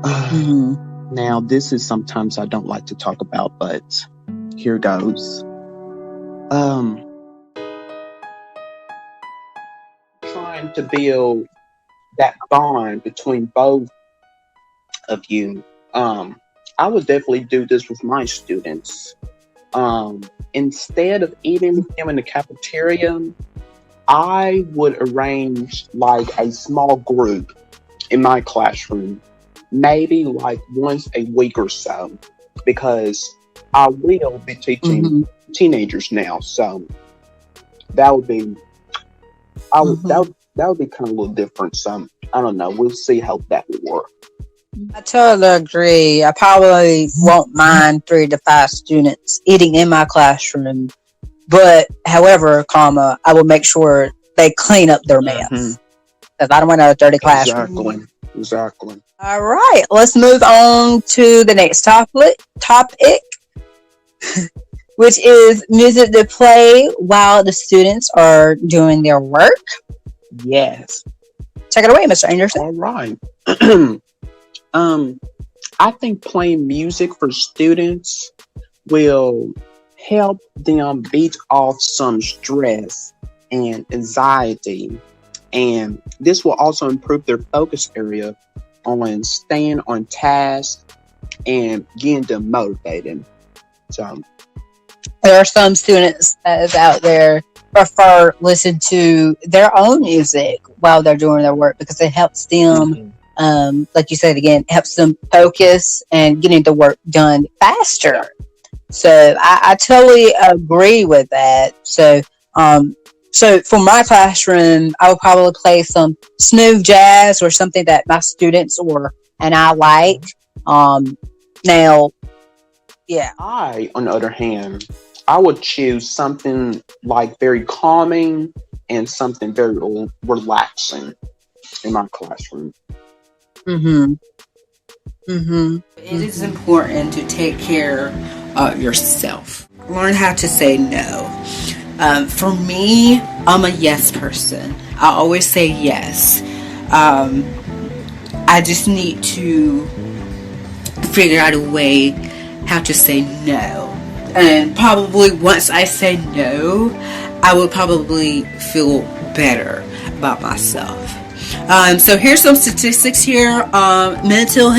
Now, this is sometimes I don't like to talk about, but here goes. Trying to build that bond between both of you. I would definitely do this with my students. Instead of eating with them in the cafeteria, I would arrange like a small group in my classroom, maybe like once a week or so, because I will be teaching teenagers now. So that would be, that would be kind of a little different. So I don't know. We'll see how that would work. I totally agree. I probably won't mind 3 to 5 students eating in my classroom, but however, I will make sure they clean up their mess because I don't want a dirty classroom. Exactly. All right, let's move on to the next topic, which is music to play while the students are doing their work. Yes. Take it away, Mr. Anderson. All right. I think playing music for students will help them beat off some stress and anxiety, and this will also improve their focus area on staying on task and getting them motivated. So there are some students that is out there prefer listen to their own music while they're doing their work because it helps them like you said again, helps them focus and getting the work done faster. So I totally agree with that. So for my classroom, I would probably play some smooth jazz or something that my students and I like. Now, yeah. I, on the other hand, I would choose something like very calming and something very relaxing in my classroom. It is important to take care of yourself. Learn how to say no. For me, I'm a yes person. I always say yes. I just need to figure out a way how to say no. And probably once I say no, I will probably feel better about myself. So here's some statistics here. Mental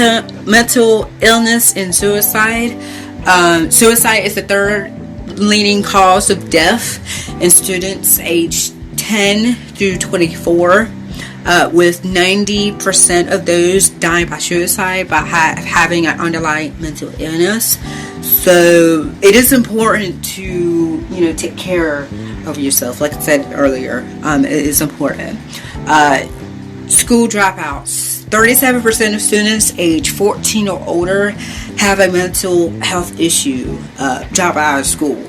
illness and suicide. Suicide is the third leading cause of death in students aged 10 through 24, with 90% of those dying by suicide by having an underlying mental illness. So it is important to take care of yourself. Like I said earlier, it is important. School dropouts. 37% of students age 14 or older have a mental health issue, drop out of school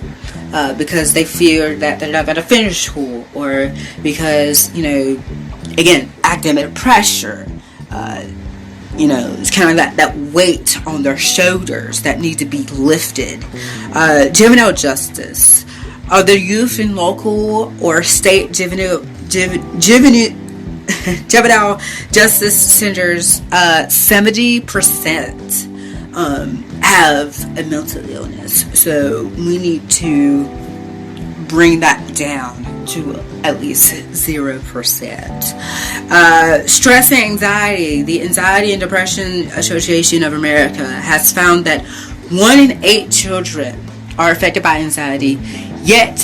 because they fear that they're not going to finish school, or because, again, academic pressure. It's kind of that weight on their shoulders that need to be lifted. Juvenile justice. Are the youth in local or state juvenile justice centers, 70% have a mental illness. So we need to bring that down to at least 0%. Stress and anxiety. The Anxiety and Depression Association of America has found that 1 in 8 children are affected by anxiety, yet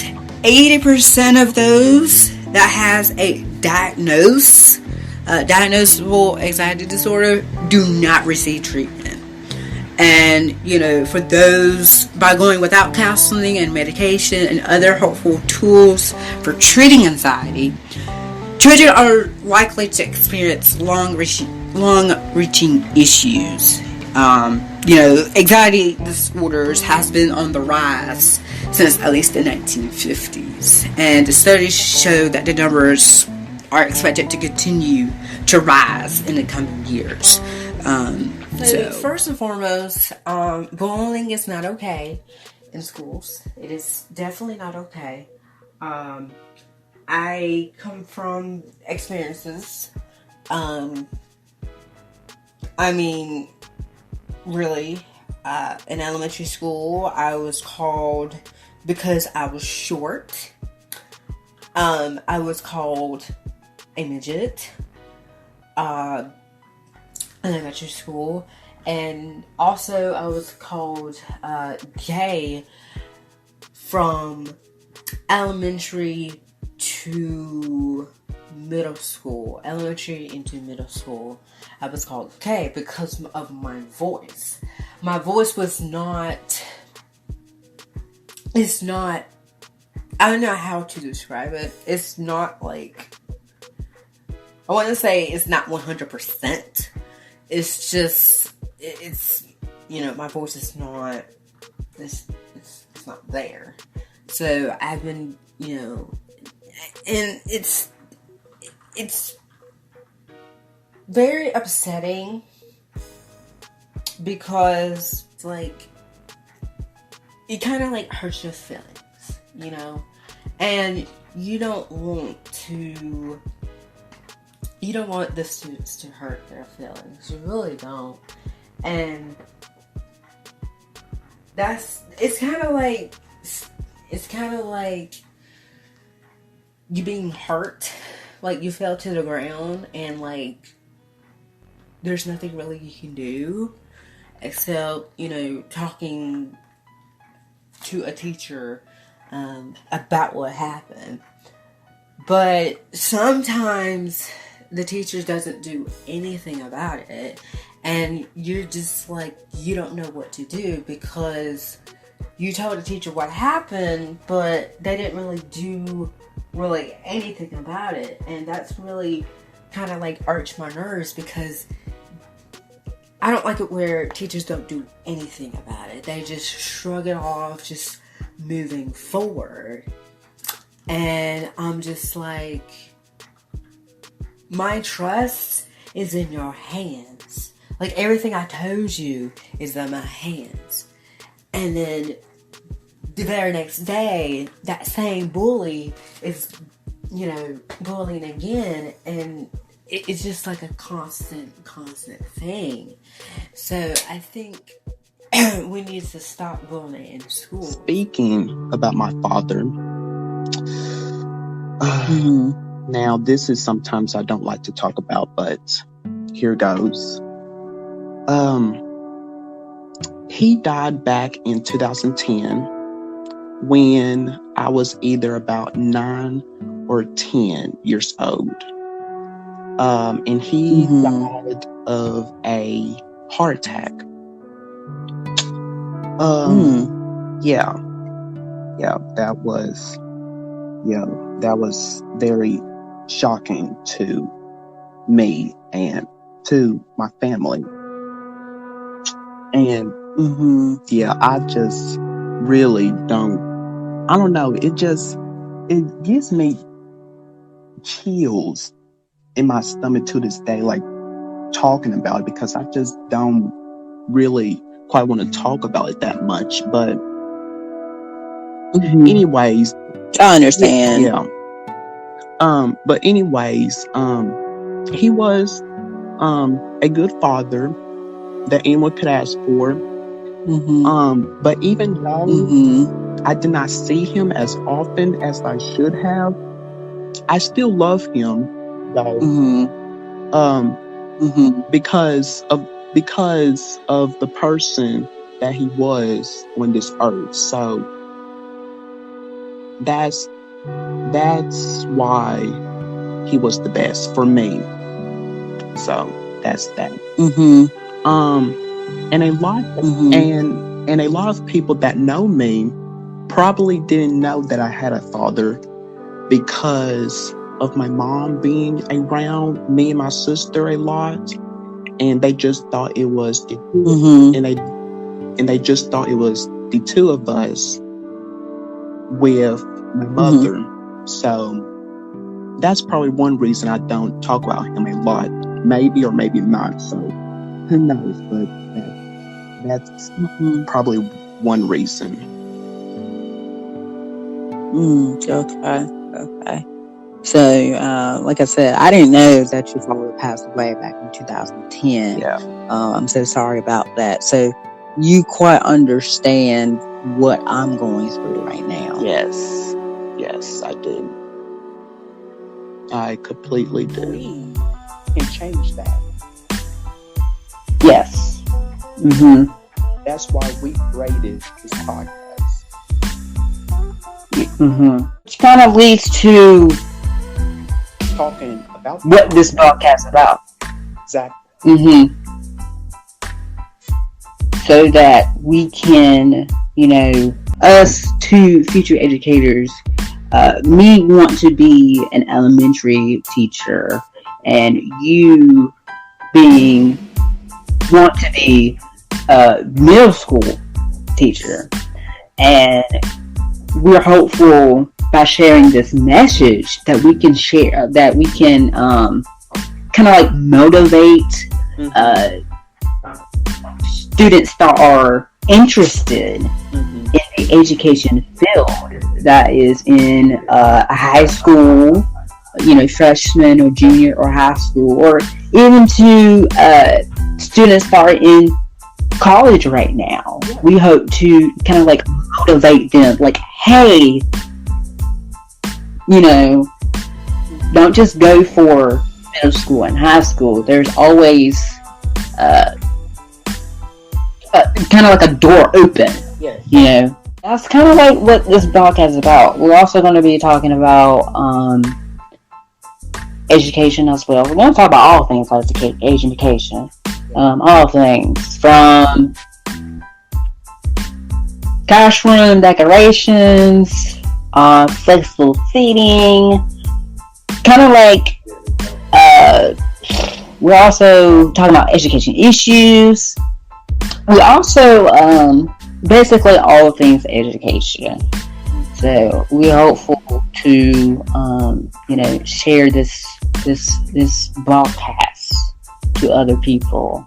80% of those that has a diagnosable anxiety disorder do not receive treatment. And, for those, by going without counseling and medication and other helpful tools for treating anxiety, children are likely to experience long-reaching issues. Anxiety disorders has been on the rise since at least the 1950s. And the studies show that the numbers are expected to continue to rise in the coming years. So first and foremost, bullying is not okay in schools. It is definitely not okay. I come from experiences. really. In elementary school, I was called, because I was short, I was called a midget in elementary school. And also I was called gay from elementary to middle school. Elementary into middle school, I was called gay because of my voice. My voice was not, it's not, I don't know how to describe it. It's not like, I want to say it's not 100%. It's just, it's, my voice is not, it's not there. So I've been, and it's very upsetting because it's like, it kind of like hurts your feelings, and you don't want the students to hurt their feelings. You really don't. And it's kind of like you being hurt, like you fell to the ground and like there's nothing really you can do except, talking to a teacher about what happened. But sometimes the teacher doesn't do anything about it, and you're just like, you don't know what to do because you told the teacher what happened, but they didn't really do anything about it. And that's really kind of like irks my nerves because I don't like it where teachers don't do anything about it. They just shrug it off, just moving forward. And I'm just like, my trust is in your hands. Like, everything I told you is in my hands. And then the very next day, that same bully is, bullying again. And it's just like a constant thing. So I think we need to stop bullying in school. Speaking about my father, now this is sometimes I don't like to talk about, but here goes. He died back in 2010 when I was either about 9 or 10 years old. And he died of a heart attack. Yeah, that was very shocking to me and to my family. And I just really I don't know, it gives me chills in my stomach to this day, like talking about it, because I just don't really quite want to talk about it that much. But anyways, I understand. Yeah. But anyways, he was a good father that anyone could ask for. But even though I did not see him as often as I should have, I still love him though. Because of the person that he was on this earth. So that's why he was the best for me. So that's that. And a lot and a lot of people that know me probably didn't know that I had a father because of my mom being around me and my sister a lot, and they just thought it was and they just thought it was the two of us with my mother. So that's probably one reason I don't talk about him a lot. Maybe or maybe not. So who knows? But that's probably one reason. Okay. So, like I said, I didn't know that your father passed away back in 2010. Yeah. I'm so sorry about that. So you quite understand what I'm going through right now. Yes. Yes, I do. I completely do. We can change that. Yes. Mm-hmm. That's why we created this podcast. Mm-hmm. Which kind of leads to talking about what this podcast is about. Exactly. Mm-hmm. So that we can, us two future educators, me want to be an elementary teacher, and you want to be a middle school teacher. And we're hopeful by sharing this message that we can share, that we can kind of like motivate students that are interested in the education field, that is in a high school, freshman or junior or high school, or even to students that are in college right now. We hope to kind of like motivate them, like, hey, don't just go for middle school and high school. There's always kind of like a door open. That's kind of like what this podcast is about. We're also going to be talking about education as well. We're going to talk about all things like education. All things from classroom decorations, flexible seating, kind of like we're also talking about education issues. We also basically all things education. So we're hopeful to share this broadcast to other people.